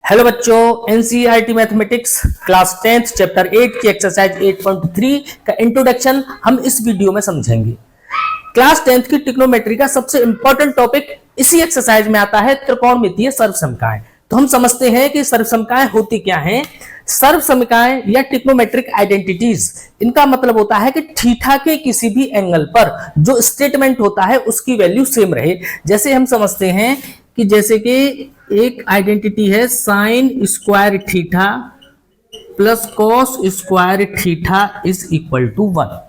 Hello बच्चों, NCERT mathematics class 10th chapter 8 की exercise 8.3 का इंट्रोडक्शन हम इस वीडियो में समझेंगे। क्लास 10th की ट्रिग्नोमेट्री का सबसे इंपॉर्टेंट टॉपिक इसी एक्सरसाइज में आता है, त्रिकोणमितीय सर्वसमकाएं। तो हम समझते हैं कि सर्वसमकाएं होती क्या हैं। सर्वसमकाएं या ट्रिग्नोमेट्रिक आइडेंटिटीज, इनका मतलब होता है कि थीटा के किसी भी एंगल पर जो स्टेटमेंट होता है उसकी वैल्यू सेम रहे। जैसे हम समझते हैं कि जैसे कि एक आइडेंटिटी है sine square theta plus cos square theta is equal to 1।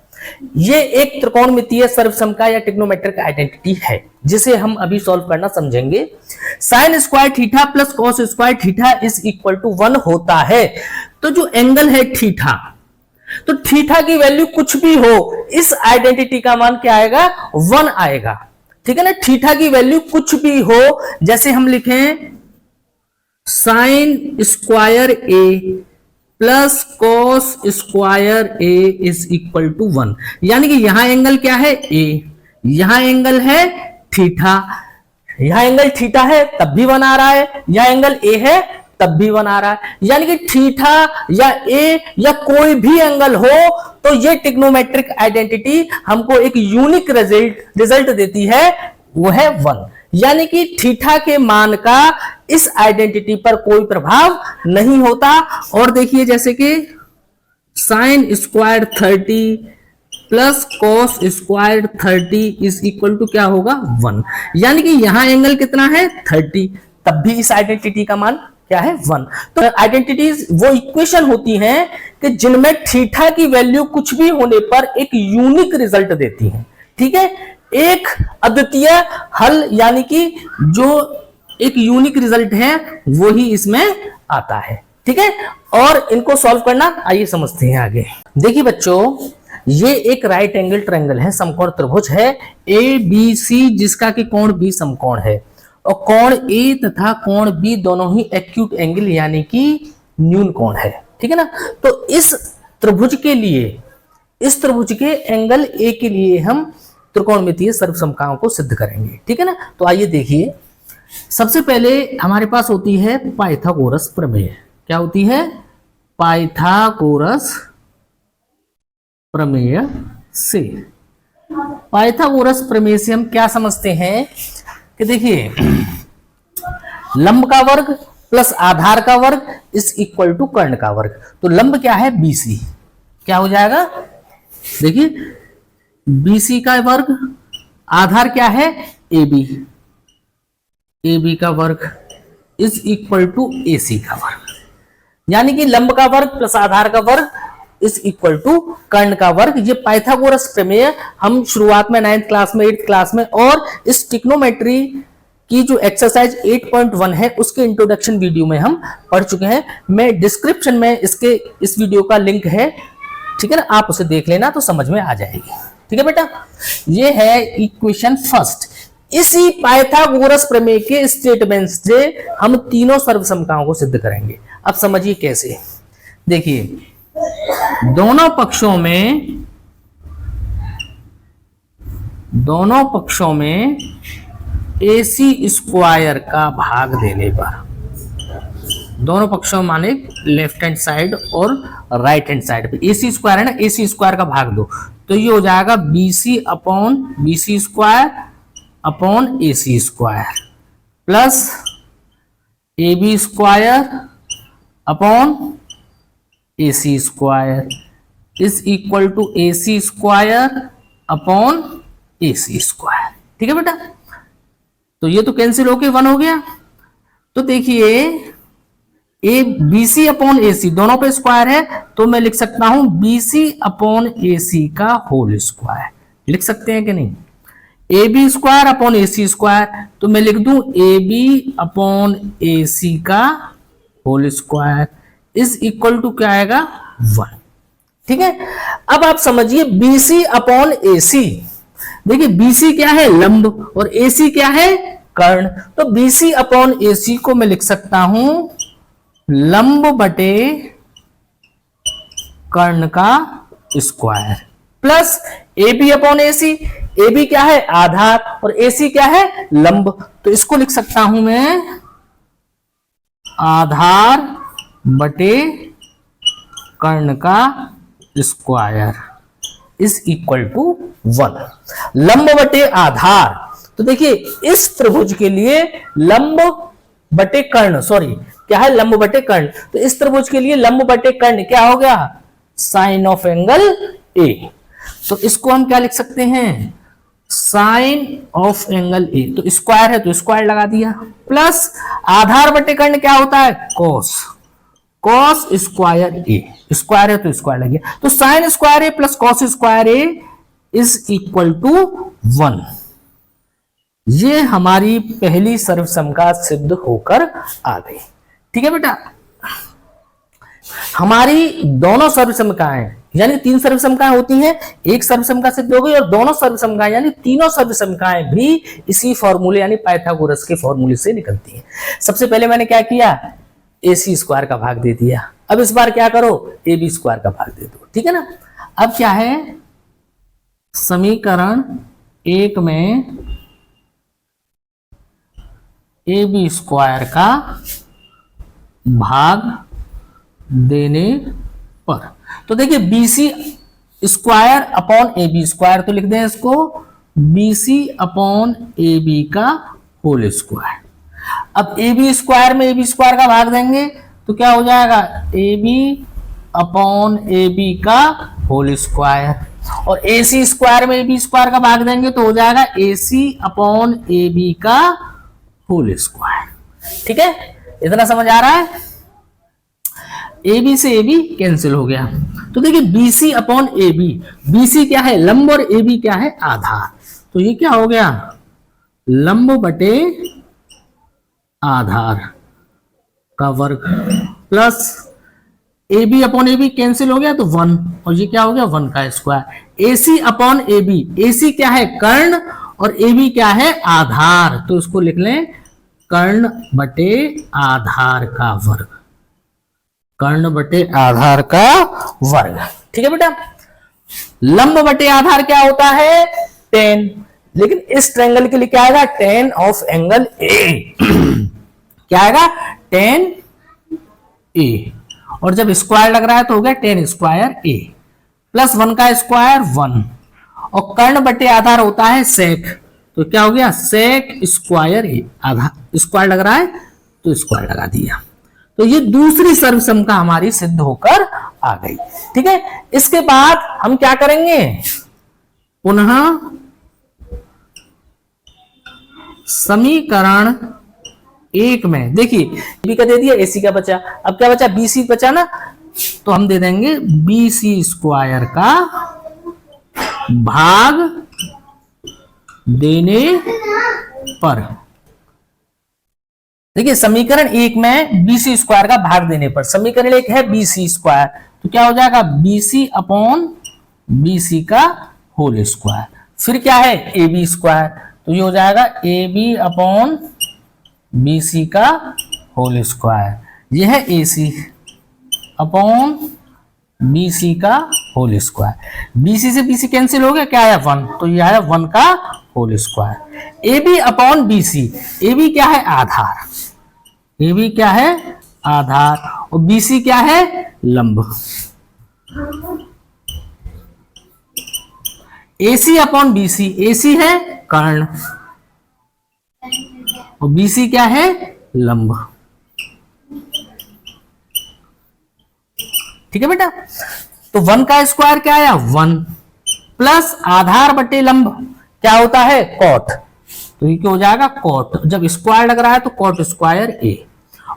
ये एक त्रिकोणमितीय सर्वसमका या ट्रिग्नोमेट्रिक आइडेंटिटी है जिसे हम अभी सॉल्व करना समझेंगे। Sine square theta plus cos square theta is equal to 1 होता है। तो जो एंगल है थीटा, तो थीटा की वैल्यू कुछ भी हो, इस आइडेंटिटी का मान क्या आएगा? 1 आएगा। ठीक है ना। थीटा की वैल्यू कुछ भी हो, जैसे हम लिखें sine square A plus cos square A is equal to 1, यानी कि यहां एंगल क्या है? ए, यहां एंगल है थीटा, यहां एंगल थीटा है तब भी 1 आ रहा है, यहां एंगल ए है तब भी 1 आ रहा है। यानी कि थीटा या ए या कोई भी एंगल हो तो ये ट्रिग्नोमेट्रिक आइडेंटिटी हमको एक यूनिक रिजल्ट देती है, वो है 1। यानी कि थीटा के मान का इस आइडेंटिटी पर कोई प्रभाव नहीं होता। और देखिए जैसे कि sine square 30 plus cos square 30 is equal to क्या होगा? 1। यानी कि यहां एंगल कितना है? 30, तब भी इस आइडेंटिटी का मान क्या है? 1। तो आइडेंटिटीज वो इक्वेशन होती हैं कि जिनमें थीटा की वैल्यू कुछ भी होने पर एक यूनिक रिजल्ट देती है। ठीक है, एक अद्वितीय हल, यानी कि जो एक यूनिक रिजल्ट है वो ही इसमें आता है। ठीक है, और इनको सॉल्व करना आइए समझते हैं आगे। देखिए बच्चों, ये एक राइट एंगल ट्रायंगल है, समकोण त्रिभुज है ए बी सी, जिसका कि कोण बी समकोण है और कोण ए तथा कोण बी दोनों ही एक्यूट एंगल यानी कि न्यून कोण है। ठीक है ना। तो इस त्रिभुज के लिए, इस त्रिभुज के एंगल ए के लिए हम त्रिकोणमितीय सर्वसमकाओं को सिद्ध करेंगे। ठीक है ना। तो आइए देखिए, सबसे पहले हमारे पास होती है पाइथागोरस प्रमेय। क्या होती है? पाइथागोरस प्रमेय से, पाइथागोरस प्रमेय से हम क्या समझते हैं कि देखिए लंब का वर्ग प्लस आधार का वर्ग इज इक्वल टू कर्ण का वर्ग। तो लंब क्या है? BC। क्या हो जाएगा? देखिए BC का वर्ग, आधार क्या है? AB, AB का वर्ग इज इक्वल टू AC का वर्ग। यानी कि लंब का वर्ग प्लस आधार का वर्ग इज इक्वल टू कर्ण का वर्ग। ये पाइथागोरस प्रमेय हम शुरुआत में 9th क्लास में, 8th क्लास में और इस ट्रिग्नोमेट्री की जो एक्सरसाइज 8.1 है उसके इंट्रोडक्शन वीडियो में हम पढ़ चुके हैं। मैं डिस्क्रिप्शन में इसके इस वीडियो का लिंक है, ठीक है ना, आप उसे देख लेना तो समझ में आ जाएगी। ठीक है बेटा, ये है इक्वेशन फर्स्ट। इसी पाइथागोरस प्रमेय के स्टेटमेंट से हम तीनों सर्वसमकाओं को सिद्ध करेंगे। अब समझिए कैसे। देखिए दोनों पक्षों में AC स्क्वायर का भाग देने पर, दोनों पक्षों माने लेफ्ट हैंड साइड और राइट हैंड साइड पे AC स्क्वायर है ना, AC स्क्वायर का भाग दो तो ये हो जाएगा BC upon BC square upon AC square plus AB square upon AC square is equal to AC square upon AC square. ठीक है बेटा, तो ये तो कैंसिल होके 1 हो गया। तो देखिए BC अपॉन AC दोनों पे स्क्वायर है तो मैं लिख सकता हूं BC अपॉन AC का होल स्क्वायर। लिख सकते हैं कि नहीं? AB square upon AC square तो मैं लिख दूं AB अपॉन AC का whole square is equal to क्या आएगा? 1। ठीक है, अब आप समझिए BC अपॉन AC। देखिए BC क्या है? लंब, और AC क्या है? कर्ण। तो BC अपॉन AC को मैं लिख सकता हूं लंब बटे कर्ण का square plus AB upon AC। AB क्या है? आधार, और AC क्या है? लंब। तो इसको लिख सकता हूं मैं आधार बटे कर्ण का स्क्वायर इज इक्वल टू 1। लंब बटे आधार, तो देखिए इस त्रिभुज के लिए लंब बटे कर्ण, सॉरी क्या है, लंब बटे कर्ण, तो इस त्रिभुज के लिए लंब बटे कर्ण क्या हो गया, साइन ऑफ एंगल ए। तो इसको हम क्या लिख सकते हैं, साइन ऑफ एंगल ए, तो स्क्वायर है तो स्क्वायर लगा दिया, प्लस आधार बटे कर्ण क्या होता है, cos, cos square A, square है तो स्क्वायर लग गया, तो sine square A plus cos square A is equal to 1। ये हमारी पहली सर्वसमता सिद्ध होकर आ गई। ठीक है बेटा, हमारी दोनों सर्वसमताएं यानी 3 सर्वसमताएं होती हैं, एक सर्वसमता सिद्ध हो गई और दोनों सर्वसमताएं यानी तीनों सर्वसमताएं भी इसी फॉर्मूले यानी पाइथागोरस के फॉर्मूले से निकलती हैं। सबसे पहले मैंने क्या किया, AC स्क्वायर का भाग दे दिया, अब इस बार क्या करो, AB स्क्वायर का भाग दे दो। ठीक है ना, अब क्या है, समीकरण 1 में AB स्क्वायर का भाग देने पर, तो देखिए BC square upon AB square, तो लिख दें इसको BC अपॉन AB का होल स्क्वायर। अब AB स्क्वायर में AB स्क्वायर का भाग देंगे तो क्या हो जाएगा, AB अपॉन AB का होल स्क्वायर, और AC स्क्वायर में AB स्क्वायर का भाग देंगे तो हो जाएगा AC अपॉन AB का होल स्क्वायर। ठीक है, इतना समझ आ रहा है, AB से AB कैंसिल हो गया, तो देखिए BC अपॉन AB, BC क्या है, लंब, और AB क्या है, आधार, तो ये क्या हो गया, लंब बटे आधार का वर्ग plus AB upon AB cancel हो गया तो 1, और ये क्या हो गया, 1 का square, AC upon AB, AC क्या है, कर्ण, और AB क्या है, आधार, तो इसको लिख लें कर्ण बटे आधार का वर्ग, कर्ण बटे आधार का वर्ग। ठीक है बेटा, लंब बटे आधार क्या होता है, tan, लेकिन इस ट्रायंगल के लिए क्या आएगा, tan ऑफ एंगल A क्या आएगा, tan A, और जब स्क्वायर लग रहा है तो हो गया tan स्क्वायर A प्लस 1 का स्क्वायर 1, और कर्ण बटे आधार होता है sec, तो क्या हो गया, sec स्क्वायर A, आधा स्क्वायर लग रहा है तो स्क्वायर लगा दिया, तो ये दूसरी सर्वसमता हमारी सिद्ध होकर आ गई। ठीक है, इसके बाद हम क्या करेंगे, पुनः समीकरण 1 में देखिए B का दे दिया, AC का बचा, अब क्या बचा, BC बचा ना, तो हम दे देंगे BC स्क्वायर का भाग देने पर। देखिए समीकरण 1 में BC स्क्वायर का भाग देने पर, समीकरण 1 है BC स्क्वायर, तो क्या हो जाएगा, BC अपॉन BC का होल स्क्वायर, फिर क्या है AB स्क्वायर, तो ये हो जाएगा AB अपॉन BC का होल स्क्वायर, यह है AC अपॉन BC का होल स्क्वायर, BC से BC कैंसिल हो गया, क्या है 1, तो यह है 1 का whole square, AB upon BC, AB क्या है, आधार, AB क्या है, आधार, और BC क्या है, लंब, AC अपॉन BC, AC है कर्ण, और BC क्या है, लंब। ठीक है बेटा, तो 1 का स्क्वायर क्या आया, 1 प्लस आधार बटे लंब क्या होता है, कॉट, तो ये क्या हो जाएगा, कॉट, जब स्क्वायर लग रहा है तो कॉट स्क्वायर A,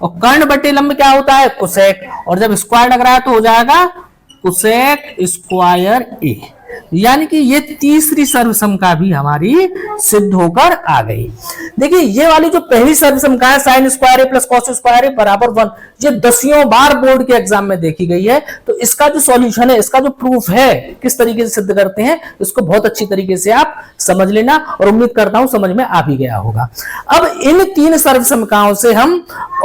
और कर्ण बटे लंब क्या होता है, कोसेक, और जब स्क्वायर लग रहा है तो हो जाएगा कोसेक स्क्वायर A, यानी कि ये तीसरी सर्वसमता भी हमारी सिद्ध होकर आ गई। देखिए ये वाली जो पहली सर्वसमता है sine square A plus cos square A बराबर 1, ये दसियों बार बोर्ड के एग्जाम में देखी गई है, तो इसका जो सॉल्यूशन है, इसका जो प्रूफ है, किस तरीके से सिद्ध करते हैं, इसको बहुत अच्छी तरीके से आप समझ लेना, और उम्मीद करता हूं समझ में आ भी गया होगा। अब इन 3 सर्वसमताओं से हम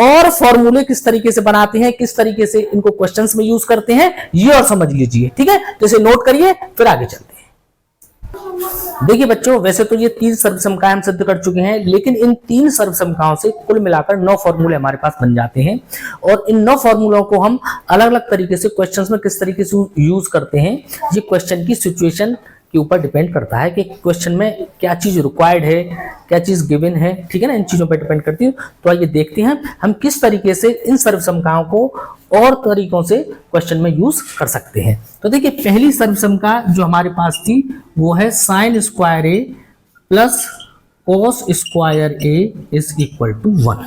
और फॉर्मूले किस तरीके से बनाते हैं, किस तरीके से इनको क्वेश्चंस में यूज करते हैं, ये और समझ लीजिए। ठीक है, तो इसे नोट करिए, फिर आगे चलते हैं। देखिए बच्चों, वैसे तो ये 3 सर्वसमकाएं हम सिद्ध कर चुके हैं, लेकिन इन 3 सर्वसमकाओं से कुल मिलाकर 9 फॉर्मूले हमारे पास बन जाते हैं। और इन 9 फॉर्मूलों को हम अलग अलग तरीके से क्वेश्चंस में किस तरीके से यूज करते हैं, ये क्वेश्चन की सिचुएशन के ऊपर डिपेंड करता है कि क्वेश्चन में क्या चीज रिक्वायर्ड है, क्या चीज गिवन है, ठीक है ना, इन चीजों पर डिपेंड करती है। तो आइए देखते हैं हम किस तरीके से इन सर्वसमकाओं को और तरीकों से क्वेश्चन में यूज कर सकते हैं। तो देखिए, पहली सर्वसमका जो हमारे पास थी वो है sine square A plus cos square A is equal to 1।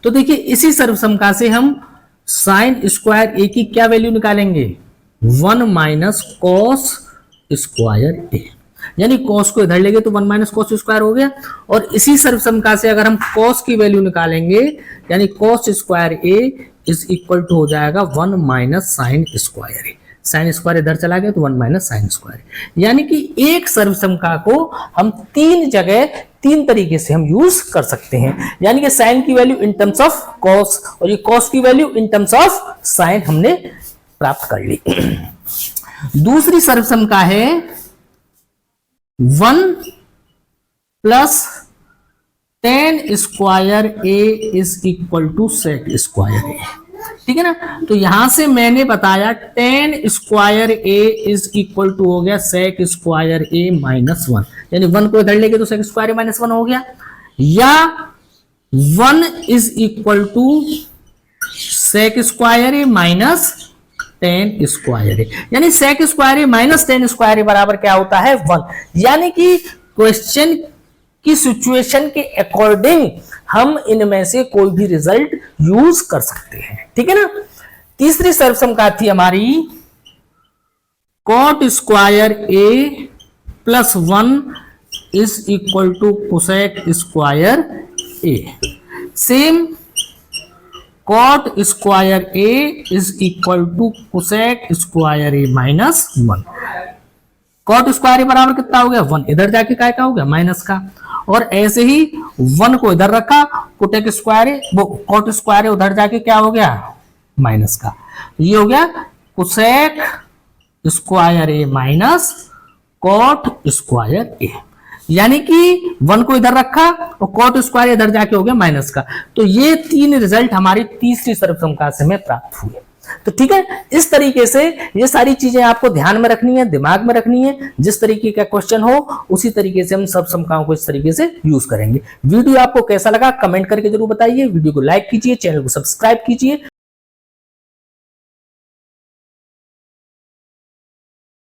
तो देखिए, इसी सर्वसमका से हम साइन स्क्वायर ए की क्या वैल्यू निकालेंगे, 1 माइनस कोस स्क्वायर ए, यानी cos को इधर लेंगे तो 1 माइनस कोस स्क्वायर हो गया। और इसी सर्वसमका से अगर हम cos की वैल्यू निकालेंगे, यानी cos square A is equal to हो जाएगा 1 minus sine square A. Sine square इधर चला गया तो 1 माइनस साइन स्क्वायर, यानी कि एक सर्वसमका को हम 3 जगह 3 तरीके से हम यूज कर सकते हैं। यानी कि साइन की value in terms of cos और ये cos की value in terms of sine हमने प्राप्त कर ली। दूसरी सर्वसमका है 1 plus tan square A is equal to sec square A, ठीक है ना। तो यहां से मैंने बताया tan square A is equal to हो गया सेक स्क्वायर ए माइनस 1, यानी 1 को इधर लेके तो सेक स्क्वायर ए माइनस 1 हो गया, या 1 is equal to sec square A minus ten square A, यानी sec square A minus ten square A बराबर क्या होता है, 1। यानी कि क्वेश्चन की सिचुएशन के अकॉर्डिंग हम इनमें से कोई भी रिजल्ट यूज कर सकते हैं, ठीक है ना। तीसरी सर्वसमका थी हमारी cot square A plus 1 is equal to cosec square A. Same cot square A is equal to cosec square A minus 1। Cot square A बराबर कितना हो गया, 1, इधर जाके क्या का हो गया, माइनस का। और ऐसे ही 1 को इधर रखा, कोटेक स्क्वायर ए, वो कॉट स्क्वायर ए उधर जाके क्या हो गया, माइनस का। ये हो गया cosec square A minus cot square A, यानी कि 1 को इधर रखा और कॉट स्क्वायर इधर जाके हो गया माइनस का। तो ये 3 रिजल्ट हमारी तीसरी सर्वसमका से में प्राप्त हुए। तो ठीक है, इस तरीके से ये सारी चीजें आपको ध्यान में रखनी है, दिमाग में रखनी है। जिस तरीके का क्वेश्चन हो उसी तरीके से हम सर्वसमकाओं को इस तरीके से यूज करेंगे। वीडियो आपको कैसा लगा कमेंट करके जरूर बताइए। वीडियो को लाइक कीजिए, चैनल को सब्सक्राइब कीजिए।